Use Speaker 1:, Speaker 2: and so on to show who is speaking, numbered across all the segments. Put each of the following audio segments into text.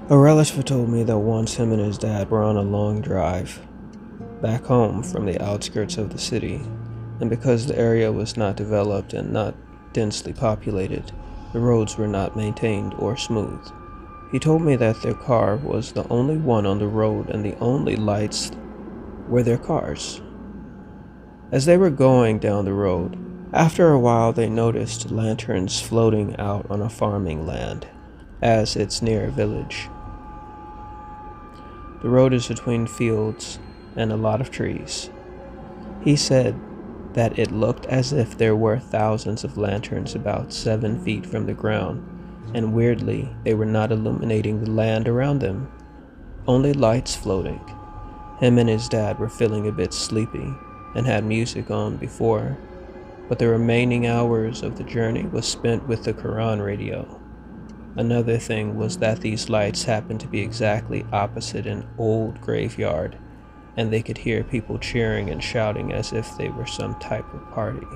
Speaker 1: A relative told me that once him and his dad were on a long drive back home from the outskirts of the city, and because the area was not developed and not densely populated, the roads were not maintained or smooth. He told me that their car was the only one on the road and the only lights were their cars. As they were going down the road, after a while they noticed lanterns floating out on a farming land, as it's near a village. The road is between fields and a lot of trees. He said that it looked as if there were thousands of lanterns about 7 feet from the ground, and weirdly, they were not illuminating the land around them, only lights floating. Him and his dad were feeling a bit sleepy and had music on before, but the remaining hours of the journey was spent with the Quran radio. Another thing was that these lights happened to be exactly opposite an old graveyard, and they could hear people cheering and shouting as if they were some type of party.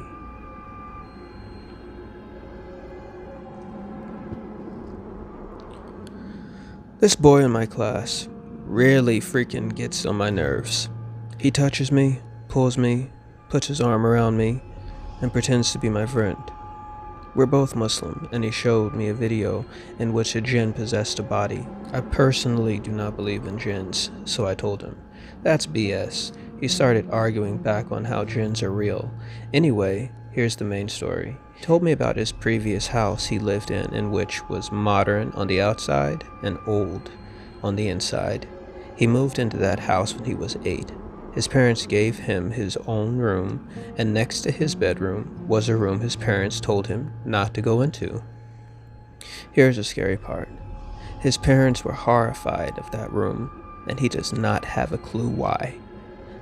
Speaker 1: This boy in my class really freaking gets on my nerves. He touches me, pulls me, puts his arm around me, and pretends to be my friend. We're both Muslim, and he showed me a video in which a jinn possessed a body. I personally do not believe in jinns, so I told him, "That's BS." He started arguing back on how jinns are real. Anyway, here's the main story. He told me about his previous house he lived in which was modern on the outside and old on the inside. He moved into that house when he was 8. His parents gave him his own room, and next to his bedroom was a room his parents told him not to go into. Here's the scary part. His parents were horrified of that room, and he does not have a clue why.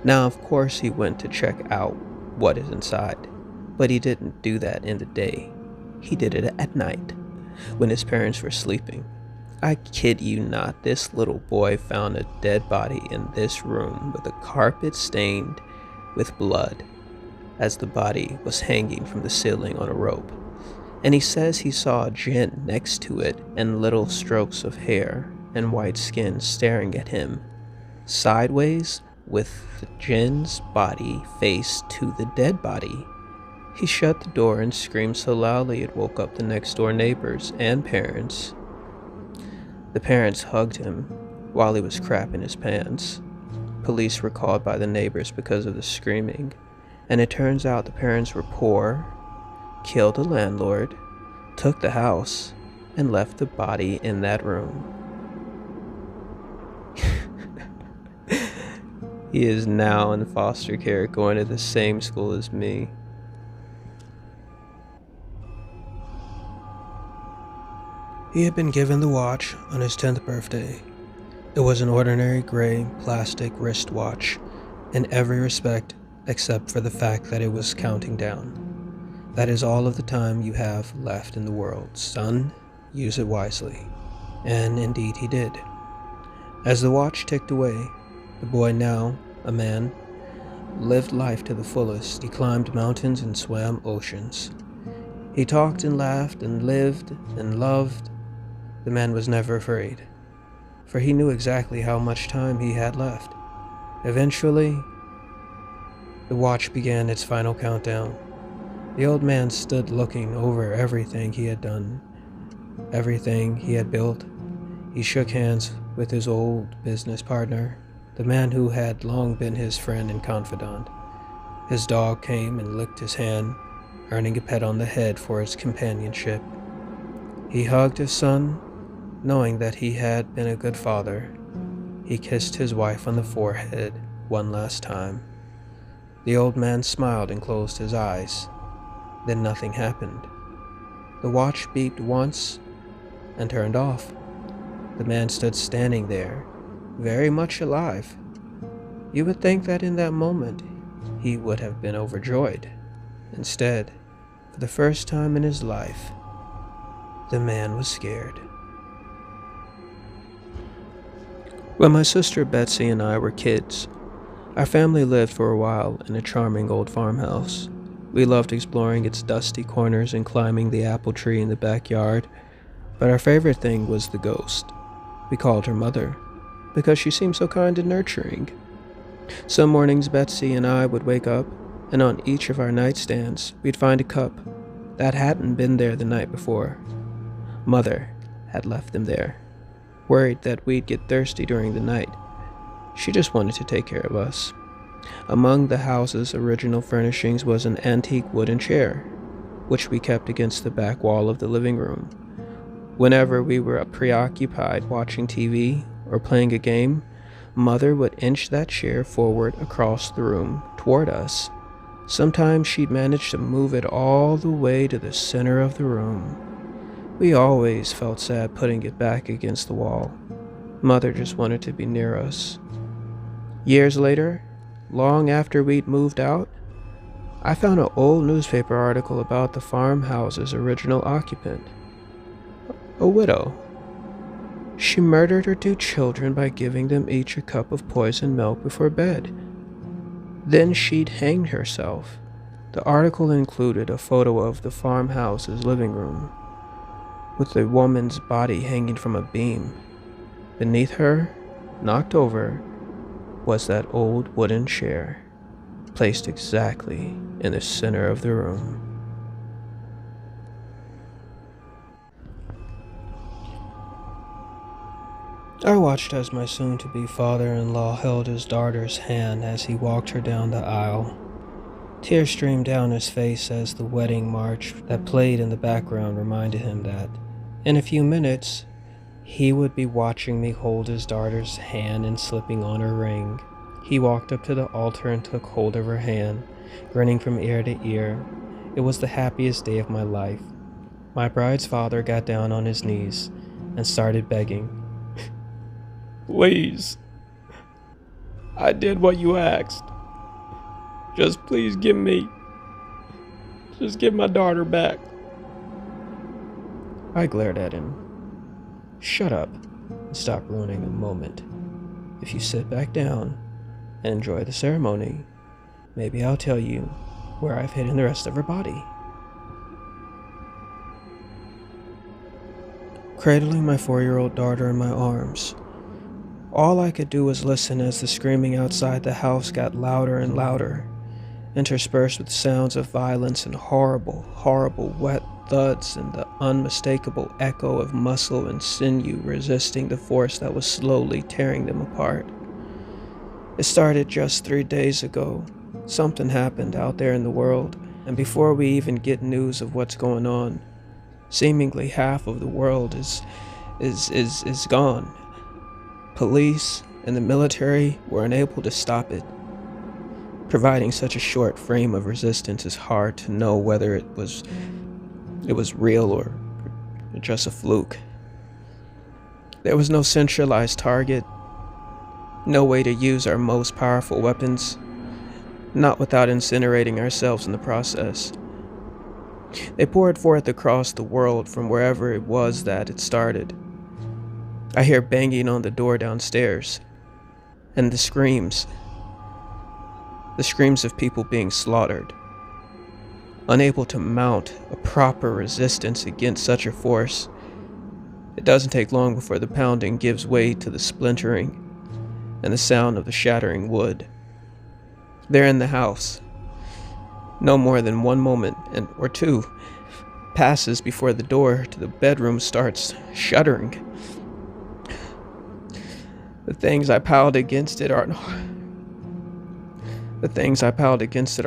Speaker 1: Now, of course, he went to check out what is inside, but he didn't do that in the day. He did it at night, when his parents were sleeping. I kid you not, this little boy found a dead body in this room with the carpet stained with blood as the body was hanging from the ceiling on a rope. And he says he saw a jinn next to it and little strokes of hair and white skin staring at him, sideways with the jinn's body face to the dead body. He shut the door and screamed so loudly it woke up the next door neighbors and parents. The parents hugged him while he was crapping his pants. Police were called by the neighbors because of the screaming, and it turns out the parents were poor, killed the landlord, took the house, and left the body in that room. He is now in foster care going to the same school as me. He had been given the watch on his 10th birthday. It was an ordinary gray plastic wristwatch in every respect except for the fact that it was counting down. That is all of the time you have left in the world. Son, use it wisely. And indeed he did. As the watch ticked away, the boy, now a man, lived life to the fullest. He climbed mountains and swam oceans. He talked and laughed and lived and loved. The man was never afraid, for he knew exactly how much time he had left. Eventually, the watch began its final countdown. The old man stood looking over everything he had done, everything he had built. He shook hands with his old business partner, the man who had long been his friend and confidant. His dog came and licked his hand, earning a pat on the head for his companionship. He hugged his son, knowing that he had been a good father. He kissed his wife on the forehead one last time. The old man smiled and closed his eyes. Then nothing happened. The watch beeped once and turned off. The man stood standing there, very much alive. You would think that in that moment he would have been overjoyed. Instead, for the first time in his life, the man was scared. When my sister Betsy and I were kids, our family lived for a while in a charming old farmhouse. We loved exploring its dusty corners and climbing the apple tree in the backyard, but our favorite thing was the ghost. We called her Mother because she seemed so kind and nurturing. Some mornings, Betsy and I would wake up, and on each of our nightstands, we'd find a cup that hadn't been there the night before. Mother had left them there, worried that we'd get thirsty during the night. She just wanted to take care of us. Among the house's original furnishings was an antique wooden chair, which we kept against the back wall of the living room. Whenever we were preoccupied watching TV or playing a game, Mother would inch that chair forward across the room toward us. Sometimes she'd manage to move it all the way to the center of the room. We always felt sad putting it back against the wall. Mother just wanted to be near us. Years later, long after we'd moved out, I found an old newspaper article about the farmhouse's original occupant, a widow. She murdered her 2 children by giving them each a cup of poisoned milk before bed. Then she'd hanged herself. The article included a photo of the farmhouse's living room, with the woman's body hanging from a beam. Beneath her, knocked over, was that old wooden chair, placed exactly in the center of the room. I watched as my soon-to-be father-in-law held his daughter's hand as he walked her down the aisle. Tears streamed down his face as the wedding march that played in the background reminded him that, in a few minutes, he would be watching me hold his daughter's hand and slipping on her ring. He walked up to the altar and took hold of her hand, grinning from ear to ear. It was the happiest day of my life. My bride's father got down on his knees and started begging. "Please, I did what you asked. Just please give my daughter back." I glared at him. "Shut up and stop ruining the moment. If you sit back down and enjoy the ceremony, maybe I'll tell you where I've hidden the rest of her body." Cradling my 4-year-old daughter in my arms, all I could do was listen as the screaming outside the house got louder and louder, interspersed with sounds of violence and horrible, horrible wet thuds and the unmistakable echo of muscle and sinew resisting the force that was slowly tearing them apart. It started just 3 days ago. Something happened out there in the world, and before we even get news of what's going on, seemingly half of the world is gone. Police and the military were unable to stop it. Providing such a short frame of resistance is hard to know whether it was real or just a fluke. There was no centralized target, no way to use our most powerful weapons, not without incinerating ourselves in the process. They poured forth across the world from wherever it was that it started. I hear banging on the door downstairs, and the screams of people being slaughtered, unable to mount a proper resistance against such a force. It doesn't take long before the pounding gives way to the splintering and the sound of the shattering wood. They're in the house. No more than 1 moment or 2 passes before the door to the bedroom starts shuddering. The things I piled against it are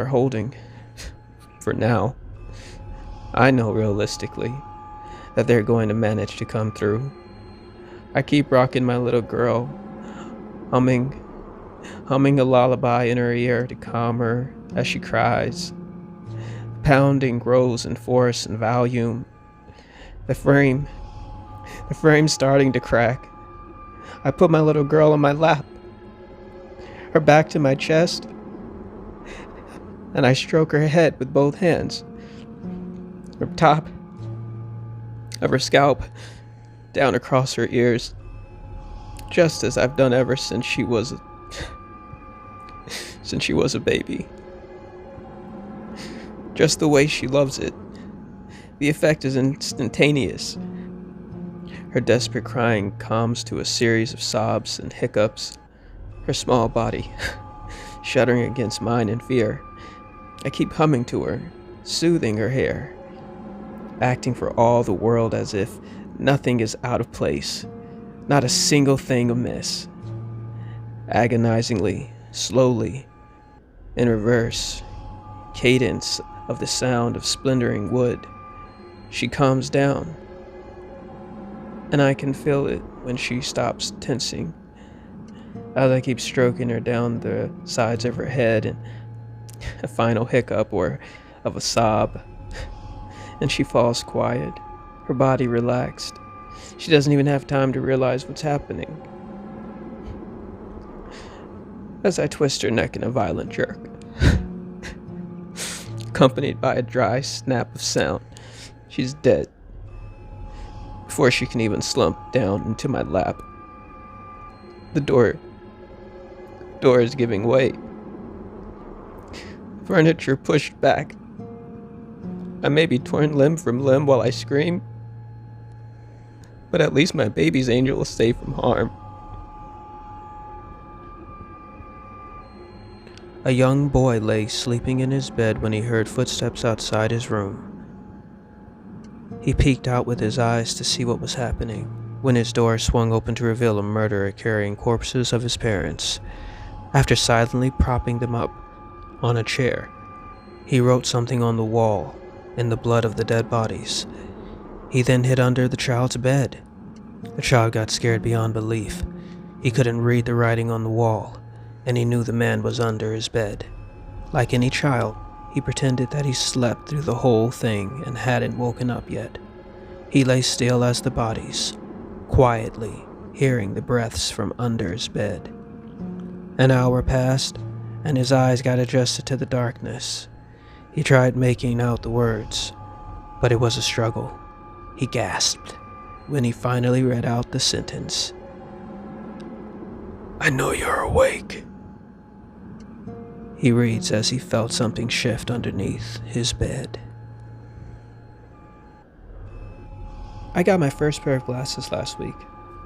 Speaker 1: holding. For now, I know realistically that they're going to manage to come through. I keep rocking my little girl, humming a lullaby in her ear to calm her as she cries. The pounding grows in force and volume. The frame's starting to crack. I put my little girl on my lap, her back to my chest, and I stroke her head with both hands, her top of her scalp down across her ears, just as I've done ever since she was a baby. Just the way she loves it. The effect is instantaneous. Her desperate crying calms to a series of sobs and hiccups, her small body shuddering against mine in fear. I keep humming to her, soothing her hair, acting for all the world as if nothing is out of place, not a single thing amiss. Agonizingly, slowly, in reverse, cadence of the sound of splintering wood, she calms down, and I can feel it when she stops tensing, as I keep stroking her down the sides of her head, and a final hiccup or of a sob, and she falls quiet, her body relaxed. She doesn't even have time to realize what's happening. As I twist her neck in a violent jerk, accompanied by a dry snap of sound, she's dead before she can even slump down into my lap. The door is giving way. Furniture pushed back. I may be torn limb from limb while I scream, but at least my baby's angel is safe from harm. A young boy lay sleeping in his bed when he heard footsteps outside his room. He peeked out with his eyes to see what was happening, when his door swung open to reveal a murderer carrying corpses of his parents. After silently propping them up on a chair, he wrote something on the wall in the blood of the dead bodies. He then hid under the child's bed. The child got scared beyond belief. He couldn't read the writing on the wall, and he knew the man was under his bed. Like any child, he pretended that he slept through the whole thing and hadn't woken up yet. He lay still as the bodies, quietly hearing the breaths from under his bed. An hour passed, and his eyes got adjusted to the darkness. He tried making out the words, but it was a struggle. He gasped when he finally read out the sentence. "I know you're awake," he reads as he felt something shift underneath his bed. I got my first pair of glasses last week.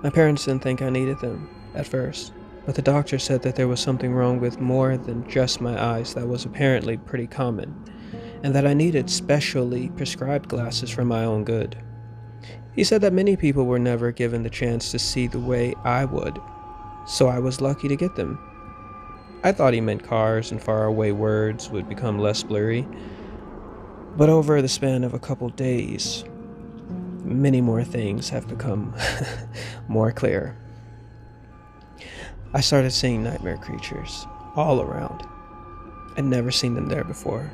Speaker 1: My parents didn't think I needed them at first, but the doctor said that there was something wrong with more than just my eyes that was apparently pretty common, and that I needed specially prescribed glasses for my own good. He said that many people were never given the chance to see the way I would, so I was lucky to get them. I thought he meant cars and faraway words would become less blurry, but over the span of a couple days, many more things have become more clear. I started seeing nightmare creatures all around. I'd never seen them there before,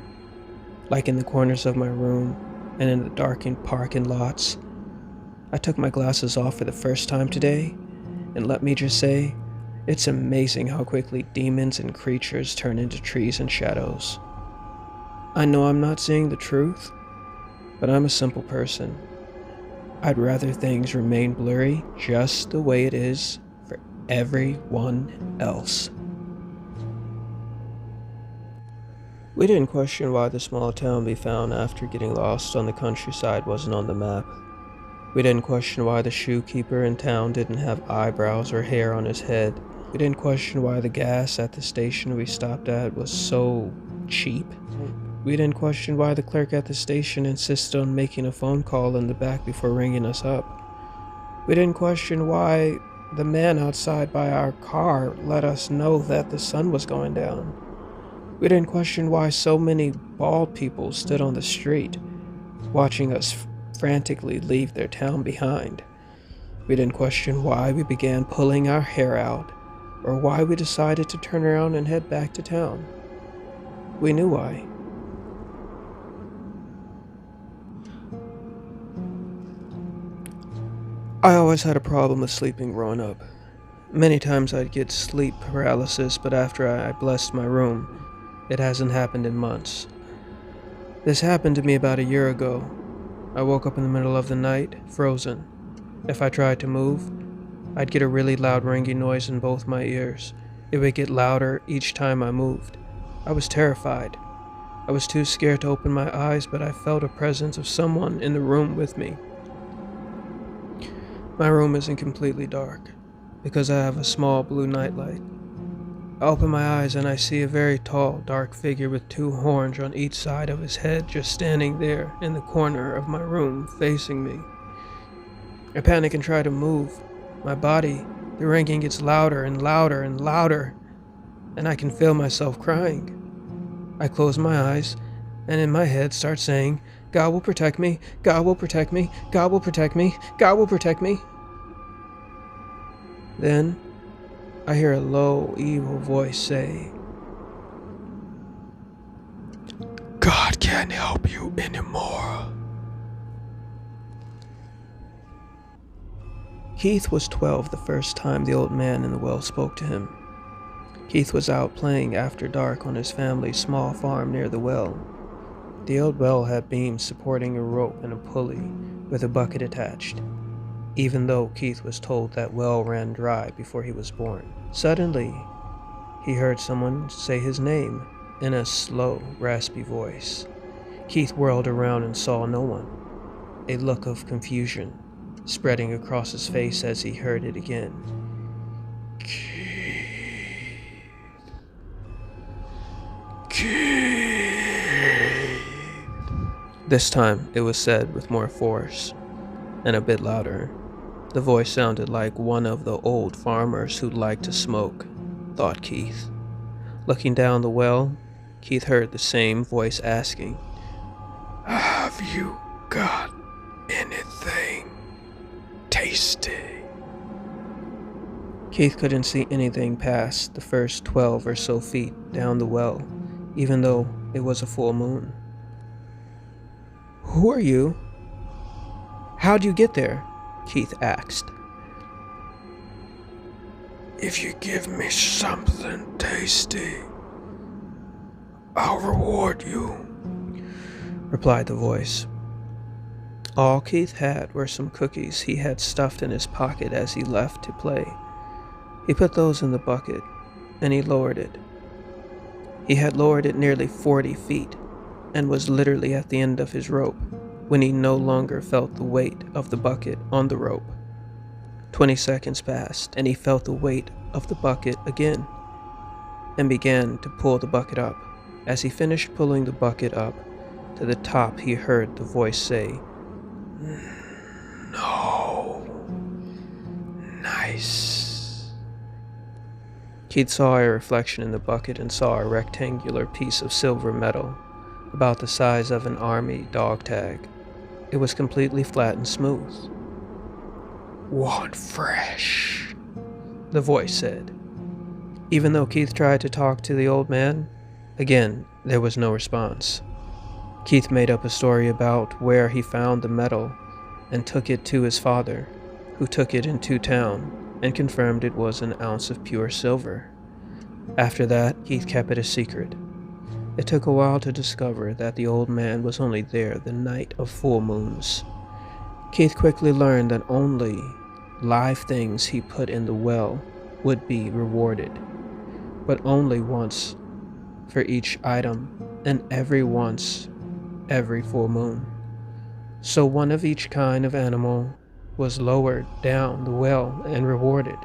Speaker 1: like in the corners of my room and in the darkened parking lots. I took my glasses off for the first time today, and let me just say, it's amazing how quickly demons and creatures turn into trees and shadows. I know I'm not seeing the truth, but I'm a simple person. I'd rather things remain blurry just the way it is for everyone else. We didn't question why the small town we found after getting lost on the countryside wasn't on the map. We didn't question why the shoekeeper in town didn't have eyebrows or hair on his head. We didn't question why the gas at the station we stopped at was so cheap. We didn't question why the clerk at the station insisted on making a phone call in the back before ringing us up. We didn't question why the man outside by our car let us know that the sun was going down. We didn't question why so many bald people stood on the street, watching us frantically leave their town behind. We didn't question why we began pulling our hair out, or why we decided to turn around and head back to town. We knew why. I always had a problem with sleeping growing up. Many times I'd get sleep paralysis, but after I blessed my room, it hasn't happened in months. This happened to me about a year ago. I woke up in the middle of the night, frozen. If I tried to move, I'd get a really loud ringing noise in both my ears. It would get louder each time I moved. I was terrified. I was too scared to open my eyes, but I felt a presence of someone in the room with me. My room isn't completely dark, because I have a small blue nightlight. I open my eyes and I see a very tall, dark figure with two horns on each side of his head just standing there in the corner of my room facing me. I panic and try to move. My body, the ringing gets louder and louder and louder, and I can feel myself crying. I close my eyes and in my head start saying, God will protect me, God will protect me, God will protect me, God will protect me. Then I hear a low, evil voice say, God can't help you anymore. Keith was 12 the first time the old man in the well spoke to him. Keith was out playing after dark on his family's small farm near the well. The old well had beams supporting a rope and a pulley with a bucket attached, even though Keith was told that well ran dry before he was born. Suddenly, he heard someone say his name in a slow, raspy voice. Keith whirled around and saw no one. A look of confusion spreading across his face as he heard it again. Keith. This time it was said with more force and a bit louder. The voice sounded like one of the old farmers who liked to smoke, thought Keith. Looking down the well, Keith heard the same voice asking, Have you got anything tasty? Keith couldn't see anything past the first 12 or so feet down the well, even though it was a full moon. Who are you? How'd you get there? Keith asked. If you give me something tasty, I'll reward you, replied the voice. All Keith had were some cookies he had stuffed in his pocket as he left to play. He put those in the bucket, and he lowered it. He had lowered it nearly 40 feet, and was literally at the end of his rope, when he no longer felt the weight of the bucket on the rope. 20 seconds passed, and he felt the weight of the bucket again, and began to pull the bucket up. As he finished pulling the bucket up to the top, he heard the voice say, No. Nice. Keith saw a reflection in the bucket and saw a rectangular piece of silver metal, about the size of an army dog tag. It was completely flat and smooth. Want fresh, the voice said. Even though Keith tried to talk to the old man, again, there was no response. Keith made up a story about where he found the metal and took it to his father, who took it into town and confirmed it was an ounce of pure silver. After that, Keith kept it a secret. It took a while to discover that the old man was only there the night of full moons. Keith quickly learned that only live things he put in the well would be rewarded, but only once for each item, and every full moon. So one of each kind of animal was lowered down the well and rewarded.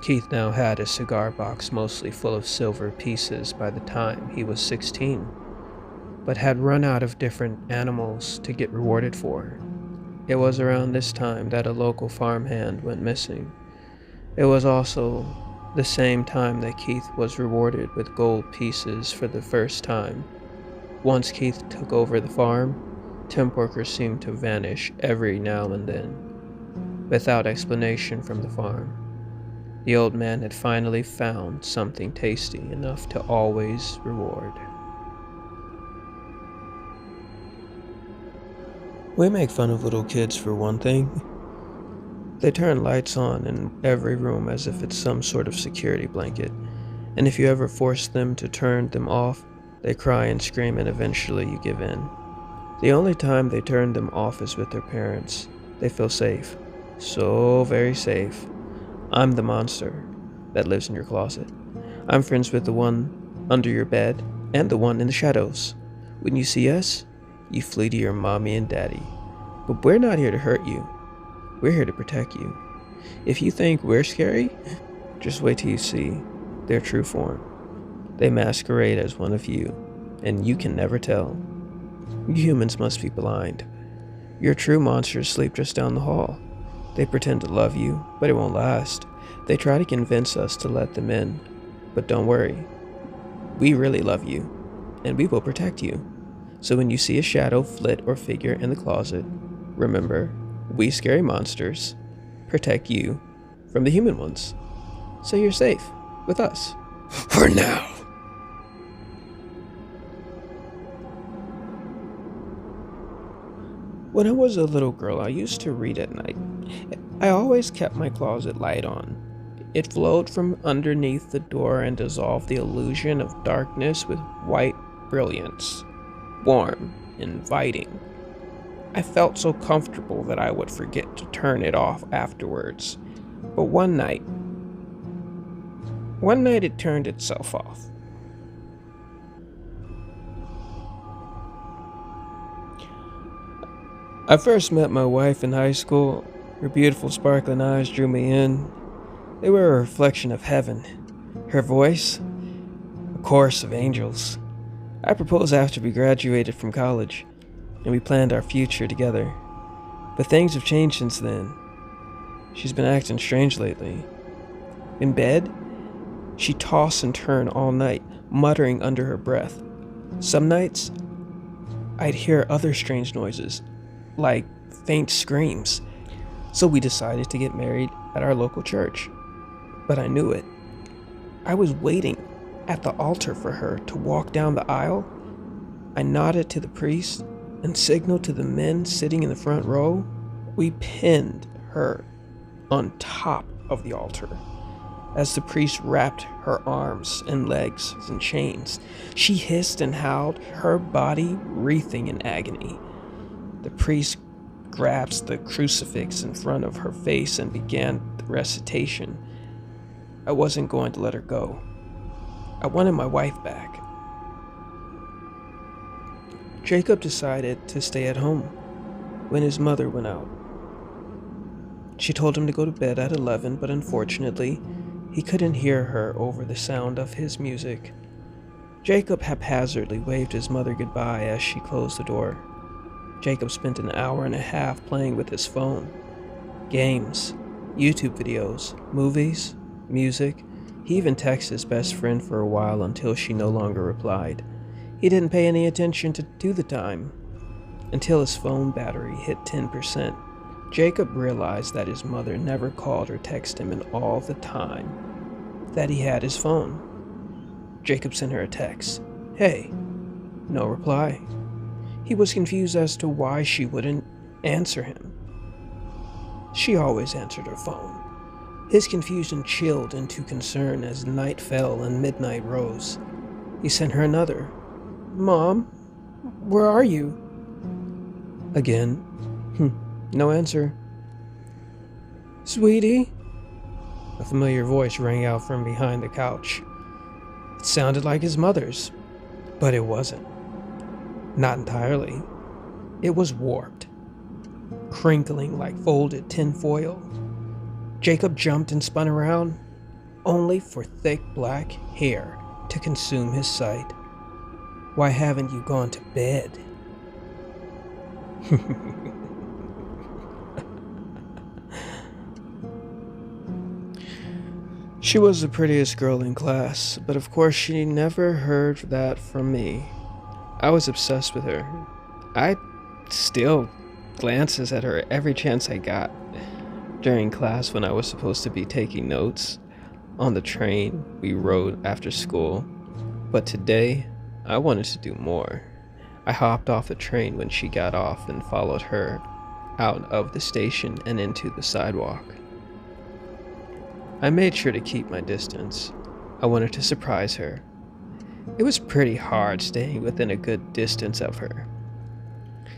Speaker 1: Keith now had a cigar box mostly full of silver pieces by the time he was 16, but had run out of different animals to get rewarded for. It was around this time that a local farmhand went missing. It was also the same time that Keith was rewarded with gold pieces for the first time. Once Keith took over the farm, temp workers seemed to vanish every now and then, without explanation from the farm. The old man had finally found something tasty enough to always reward. We make fun of little kids for one thing. They turn lights on in every room as if it's some sort of security blanket, and if you ever force them to turn them off, they cry and scream and eventually you give in. The only time they turn them off is with their parents. They feel safe. So very safe. I'm the monster that lives in your closet. I'm friends with the one under your bed and the one in the shadows. When you see us, you flee to your mommy and daddy. But we're not here to hurt you. We're here to protect you. If you think we're scary, just wait till you see their true form. They masquerade as one of you, and you can never tell. You humans must be blind. Your true monsters sleep just down the hall. They pretend to love you, but it won't last. They try to convince us to let them in. But don't worry. We really love you, and we will protect you. So when you see a shadow, flit, or figure in the closet, remember, we scary monsters protect you from the human ones. So you're safe with us. For now. When I was a little girl, I used to read at night. I always kept my closet light on. It flowed from underneath the door and dissolved the illusion of darkness with white brilliance. Warm, inviting. I felt so comfortable that I would forget to turn it off afterwards. But one night it turned itself off. I first met my wife in high school. Her beautiful sparkling eyes drew me in. They were a reflection of heaven. Her voice, a chorus of angels. I proposed after we graduated from college, and we planned our future together. But things have changed since then. She's been acting strange lately. In bed, she'd toss and turn all night, muttering under her breath. Some nights, I'd hear other strange noises, like faint screams. So we decided to get married at our local church. But I knew it. I was waiting at the altar for her to walk down the aisle. I nodded to the priest and signaled to the men sitting in the front row. We pinned her on top of the altar. As the priest wrapped her arms and legs in chains, she hissed and howled, her body wreathing in agony. The priest grasped the crucifix in front of her face and began the recitation. I wasn't going to let her go. I wanted my wife back. Jacob decided to stay at home when his mother went out. She told him to go to bed at 11, but unfortunately, he couldn't hear her over the sound of his music. Jacob haphazardly waved his mother goodbye as she closed the door. Jacob spent an hour and a half playing with his phone. Games, YouTube videos, movies, music. He even texted his best friend for a while until she no longer replied. He didn't pay any attention to the time until his phone battery hit 10%. Jacob realized that his mother never called or texted him in all the time that he had his phone. Jacob sent her a text. Hey. No reply. He was confused as to why she wouldn't answer him. She always answered her phone. His confusion chilled into concern as night fell and midnight rose. He sent her another. Mom, where are you? Again. No answer. Sweetie? A familiar voice rang out from behind the couch. It sounded like his mother's, but it wasn't. Not entirely. It was warped, crinkling like folded tin foil. Jacob jumped and spun around, only for thick black hair to consume his sight. Why haven't you gone to bed? She was the prettiest girl in class, but of course she never heard that from me. I was obsessed with her. I still glances at her every chance I got. During class when I was supposed to be taking notes, on the train we rode after school. But today, I wanted to do more. I hopped off the train when she got off and followed her out of the station and into the sidewalk. I made sure to keep my distance. I wanted to surprise her. It was pretty hard staying within a good distance of her.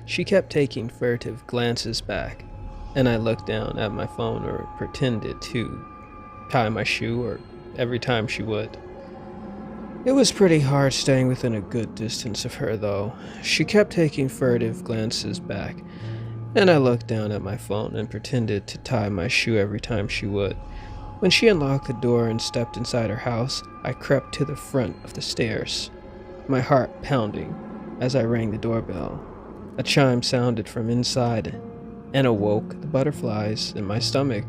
Speaker 1: She kept taking furtive glances back, and I looked down at my phone or pretended to tie my shoe or every time she would. It was pretty hard staying within a good distance of her, though. She kept taking furtive glances back, and I looked down at my phone and pretended to tie my shoe every time she would. When she unlocked the door and stepped inside her house, I crept to the front of the stairs, my heart pounding as I rang the doorbell. A chime sounded from inside and awoke the butterflies in my stomach.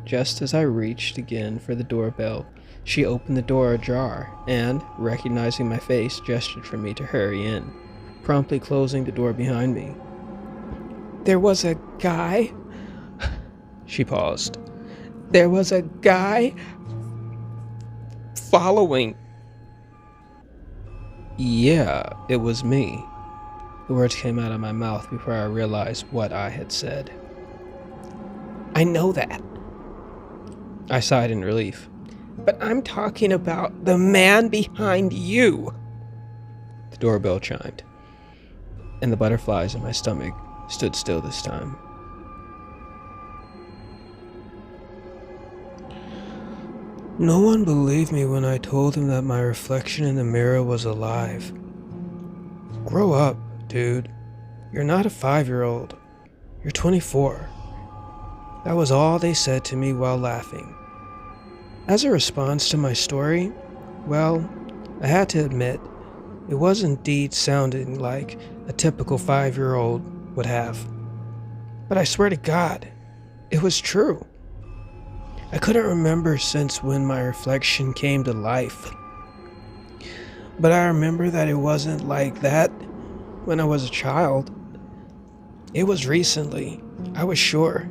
Speaker 1: Just as I reached again for the doorbell, she opened the door ajar and, recognizing my face, gestured for me to hurry in, promptly closing the door behind me. "There was a guy?" She paused. "There was a guy following." "Yeah, it was me." The words came out of my mouth before I realized what I had said. "I know that." I sighed in relief. "But I'm talking about the man behind you." The doorbell chimed, and the butterflies in my stomach stood still this time. No one believed me when I told them that my reflection in the mirror was alive. Grow up, dude. You're not a 5-year-old. You're 24. That was all they said to me while laughing. As a response to my story, well, I had to admit, it was indeed sounding like a typical 5-year-old would have. But I swear to God, it was true. I couldn't remember since when my reflection came to life. But I remember that it wasn't like that when I was a child. It was recently, I was sure.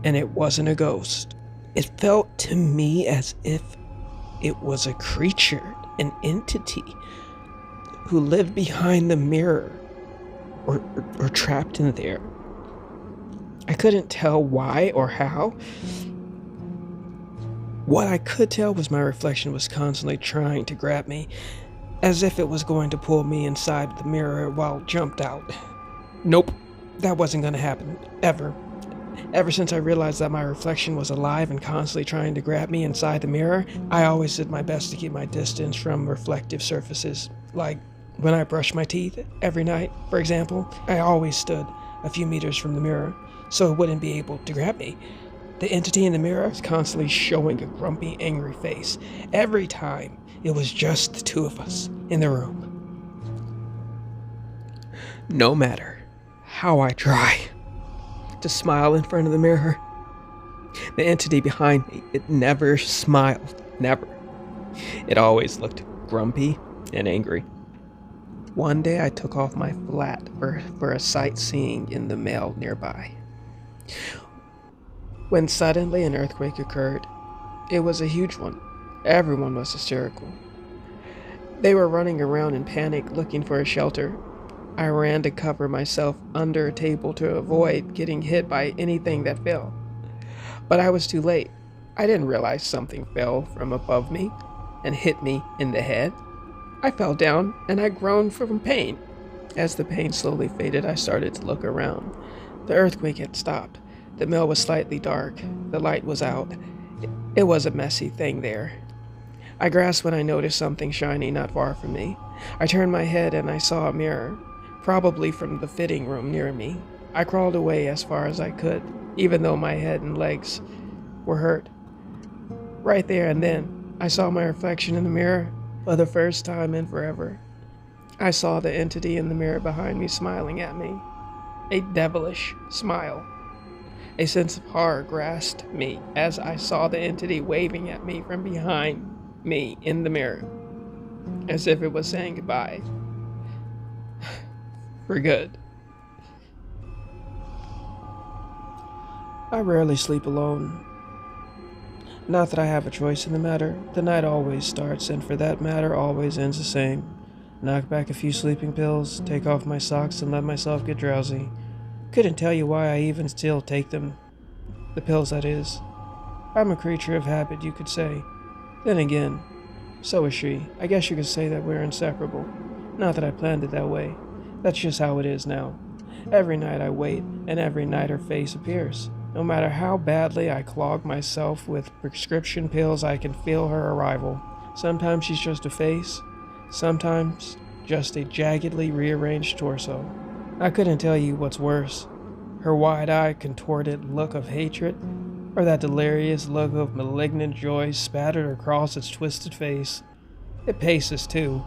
Speaker 1: And it wasn't a ghost. It felt to me as if it was a creature, an entity, who lived behind the mirror or trapped in there. I couldn't tell why or how. What I could tell was my reflection was constantly trying to grab me, as if it was going to pull me inside the mirror while it jumped out. Nope, that wasn't going to happen, ever. Ever since I realized that my reflection was alive and constantly trying to grab me inside the mirror, I always did my best to keep my distance from reflective surfaces. Like when I brushed my teeth every night, for example, I always stood a few meters from the mirror so it wouldn't be able to grab me. The entity in the mirror was constantly showing a grumpy, angry face. Every time, it was just the two of us in the room. No matter how I try to smile in front of the mirror, the entity behind me, it never smiled. Never. It always looked grumpy and angry. One day I took off my flat for a sightseeing in the mall nearby, when suddenly an earthquake occurred. It was a huge one. Everyone was hysterical. They were running around in panic looking for a shelter. I ran to cover myself under a table to avoid getting hit by anything that fell. But I was too late. I didn't realize something fell from above me and hit me in the head. I fell down and I groaned from pain. As the pain slowly faded, I started to look around. The earthquake had stopped. The mill was slightly dark. The light was out. It was a messy thing there. I grasped when I noticed something shiny not far from me. I turned my head and I saw a mirror, probably from the fitting room near me. I crawled away as far as I could, even though my head and legs were hurt. Right there and then, I saw my reflection in the mirror for the first time in forever. I saw the entity in the mirror behind me smiling at me. A devilish smile. A sense of horror grasped me as I saw the entity waving at me from behind me in the mirror, as if it was saying goodbye. For good. I rarely sleep alone. Not that I have a choice in the matter. The night always starts, and for that matter, always ends the same. Knock back a few sleeping pills, take off my socks, and let myself get drowsy. Couldn't tell you why I even still take them. The pills, that is. I'm a creature of habit, you could say. Then again, so is she. I guess you could say that we're inseparable. Not that I planned it that way. That's just how it is now. Every night I wait, and every night her face appears. No matter how badly I clog myself with prescription pills, I can feel her arrival. Sometimes she's just a face. Sometimes just a jaggedly rearranged torso. I couldn't tell you what's worse. Her wide-eyed, contorted look of hatred, or that delirious look of malignant joy spattered across its twisted face. It paces too,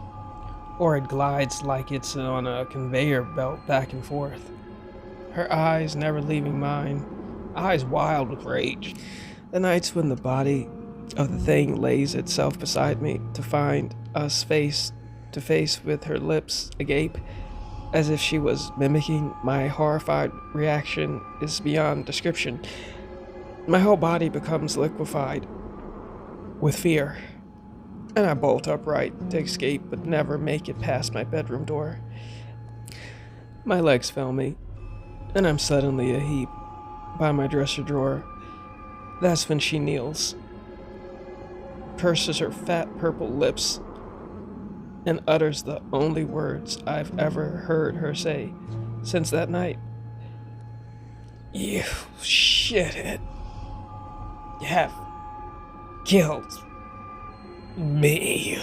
Speaker 1: or it glides like it's on a conveyor belt back and forth. Her eyes never leaving mine, eyes wild with rage. The nights when the body of the thing lays itself beside me to find us face to face with her lips agape, as if she was mimicking my horrified reaction, is beyond description. My whole body becomes liquefied with fear, and I bolt upright to escape but never make it past my bedroom door. My legs fail me, and I'm suddenly a heap by my dresser drawer. That's when she kneels, purses her fat purple lips, and utters the only words I've ever heard her say since that night. You shithead. You have killed me.